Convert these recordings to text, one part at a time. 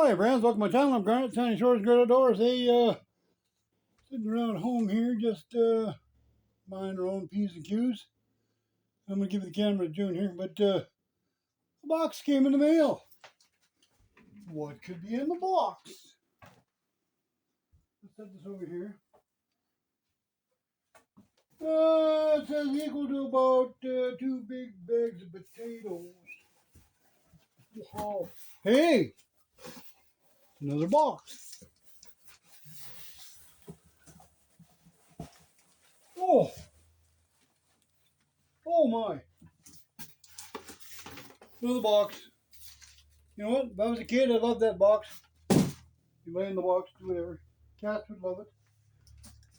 Hi friends, welcome to my channel. I'm Grant, Tiny Shores Grill Outdoors. Hey, sitting around home here, just minding our own P's and Q's. I'm going to give the camera to June here, but a box came in the mail. What could be in the box? Let's set this over here. It says equal to about 2 big bags of potatoes. Wow. Hey! Another box. Oh! Oh my! Another box. You know what? If I was a kid, I'd love that box. You lay in the box, do whatever. Cats would love it.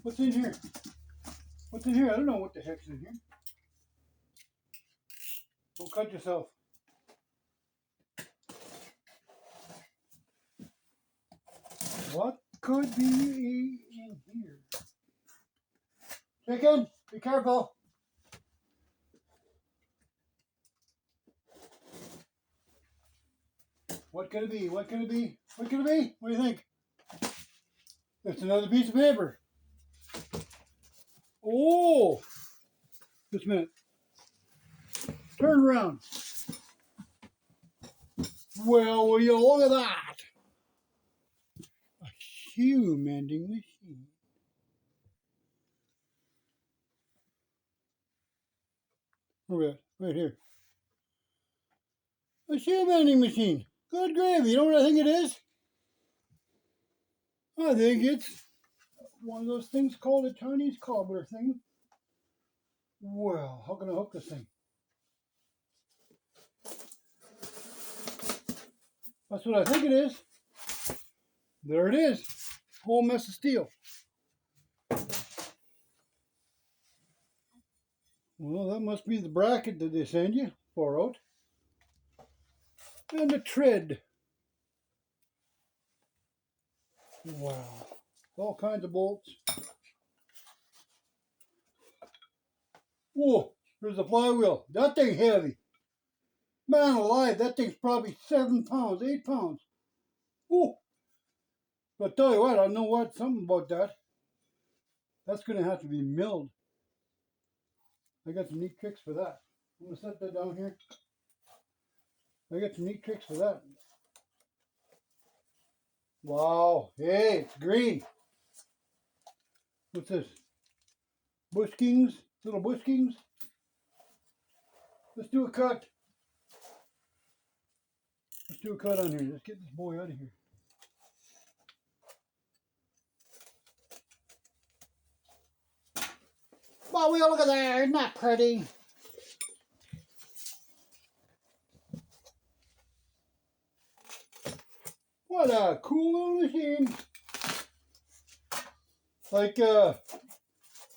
What's in here? What's in here? I don't know what the heck's in here. Don't cut yourself. What could be in here? Chicken, be careful. What could it be? What could it be? What could it be? What do you think? It's another piece of paper. Oh! Just a minute. Turn around. Well, will you look at that? A shoe mending machine. Look at that, right here. A shoe mending machine. Good gravy. You know what I think it is? I think it's one of those things called a Chinese cobbler thing. Well, how can I hook this thing? That's what I think it is. There it is. Whole mess of steel. Well, that must be the bracket that they send you for out. And the tread. Wow. All kinds of bolts. Whoa, there's a flywheel. That thing's heavy. Man alive, that thing's probably 7 pounds, 8 pounds. Whoa. But I'll tell you what, I know what, something about that. That's going to have to be milled. I got some neat tricks for that. I'm going to set that down here. I got some neat tricks for that. Wow. Hey, it's green. What's this? Bush Kings? Little Bush Kings? Let's do a cut. Let's do a cut on here. Let's get this boy out of here. Well, look at that. Isn't that pretty? What a cool little machine. Like,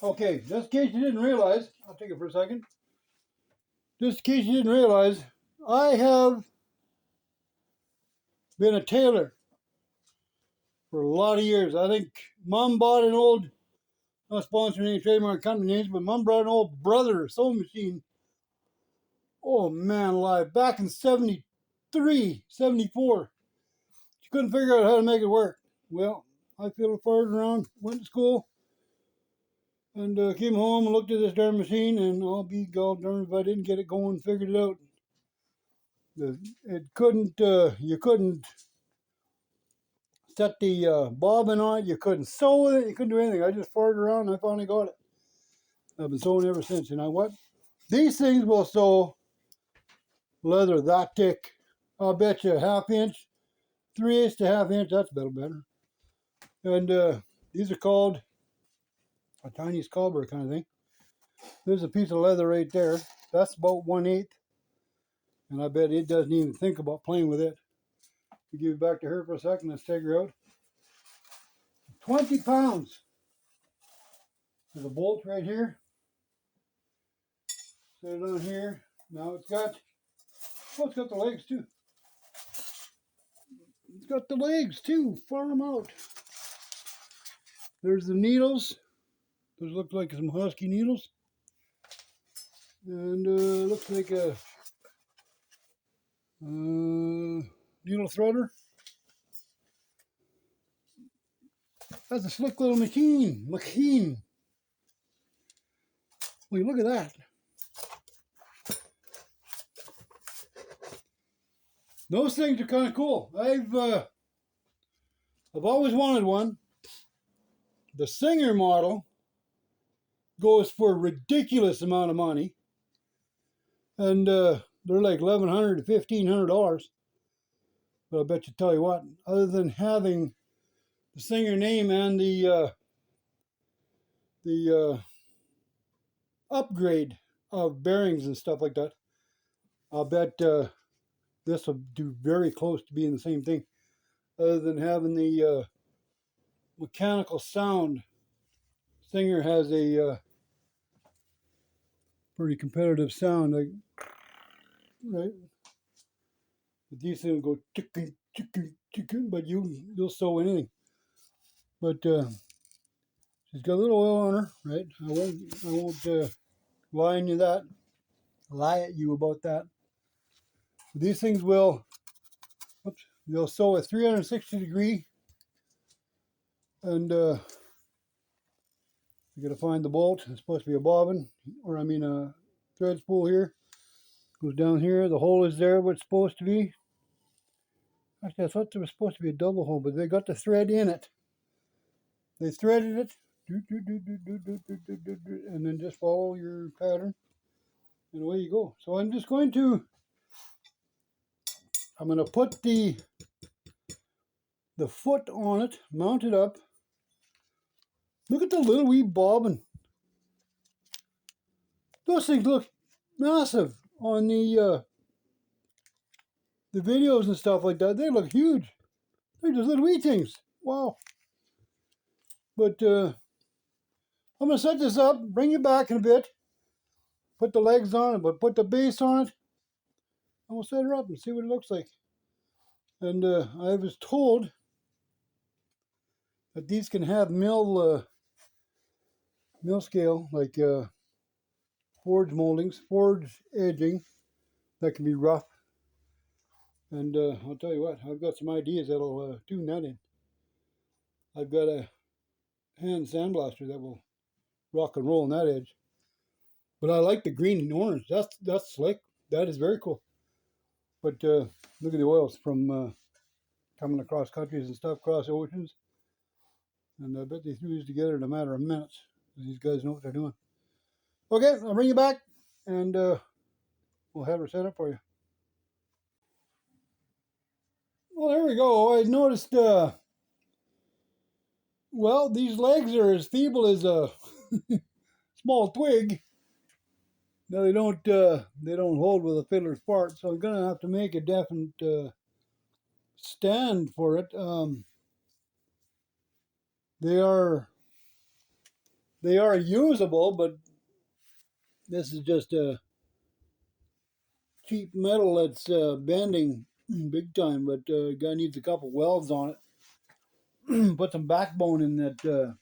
okay, just in case you didn't realize, I'll take it for a second. Just in case you didn't realize, I have been a tailor for a lot of years. I think Mom bought an old, not sponsoring any trademark company names, but Mom brought an old Brother sewing machine. Oh man alive, back in 73, 74. She couldn't figure out how to make it work. Well, I fiddled forward around, went to school, and came home and looked at this darn machine, and I'll be god darn if I didn't get it going and figured it out. It couldn't, you couldn't set the bobbin on it, you couldn't sew with it, you couldn't do anything. I just farted around and I finally got it. I've been sewing ever since. You know what? These things will sew leather that thick. I'll bet you a ½ inch, 3/8 to ½ inch, that's a little better. And these are called a Chinese cobbler kind of thing. There's a piece of leather right there. That's about 1/8. And I bet it doesn't even think about playing with it. We give it back to her for a second. Let's take her out. 20 pounds. There's a bolt right here. Set it on here. Now it's got the legs too. It's got the legs too. Far them out. There's the needles. Those look like some husky needles. And looks like a needle threader. That's a slick little machine. Machine. Well, look at that. Those things are kind of cool. I've always wanted one. The Singer model goes for a ridiculous amount of money, and they're like $1,100 to $1,500. But I bet you, tell you what, other than having the Singer name and the upgrade of bearings and stuff like that, I'll bet this will do very close to being the same thing. Other than having the mechanical sound, Singer has a pretty competitive sound, like, right? But these things go chicken, chicken, chicken, but you'll sew anything. But she's got a little oil on her, right? I won't lie at you about that. These things will, they'll sew at 360 degree, and you got to find the bolt. It's supposed to be a bobbin, or I mean a thread spool here. Goes down here. The hole is there, what it's supposed to be. Actually, I thought there was supposed to be a double hole, but they got the thread in it. They threaded it, and then just follow your pattern, and away you go. So I'm going to put the foot on it, mount it up. Look at the little wee bobbin. Those things look massive on the videos and stuff like that. They look huge. They're just little wee things. Wow. But I'm going to set this up, bring it back in a bit, put the legs on it, but put the base on it, and we'll set her up and see what it looks like. And I was told that these can have mill scale, like forge moldings, forge edging, that can be rough. And I'll tell you what, I've got some ideas that'll tune that in. I've got a hand sandblaster that will rock and roll on that edge. But I like the green and orange. That's slick. That is very cool. But look at the oils from coming across countries and stuff, across oceans. And I bet they threw these together in a matter of minutes. These guys know what they're doing. Okay, I'll bring you back, and we'll have her set up for you. Well, there we go. I noticed, well, these legs are as feeble as a small twig. Now they don't hold with a fiddler's part, so I'm gonna have to make a definite stand for it. They are usable, but this is just a cheap metal that's bending big time. But guy needs a couple welds on it. Put some backbone in that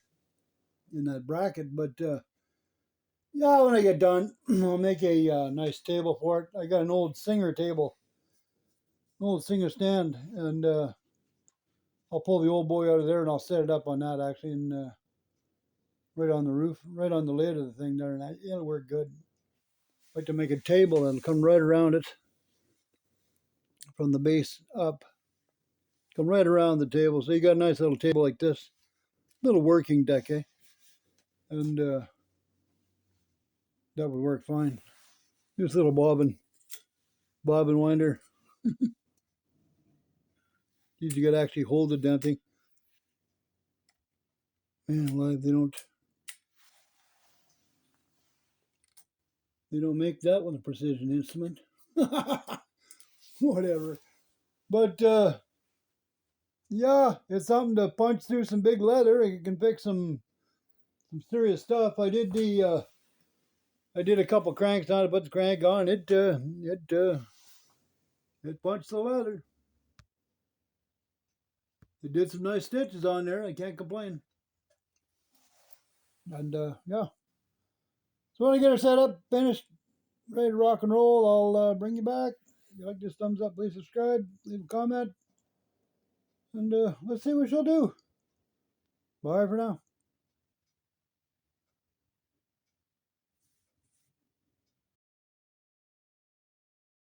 bracket. But yeah, when I get done, I'll make a nice table for it. I got an old Singer table, an old Singer stand, and I'll pull the old boy out of there and I'll set it up on that actually, and right on the roof, right on the lid of the thing there, and it'll work good. I like to make a table that'll come right around it from the base up. Come right around the table. So you got a nice little table like this, little working deck, eh? And that would work fine. This little bobbin winder. You got to actually hold the damn thing. Man, well, they don't make that one a precision instrument. Whatever. But yeah, it's something to punch through some big leather. You can fix some serious stuff. I did a couple cranks on it, put the crank on. It punched the leather. It did some nice stitches on there. I can't complain. And yeah. So when I get her set up, finished, ready to rock and roll, I'll bring you back. If you like this, thumbs up, please subscribe, leave a comment, and let's see what she'll do. Bye for now.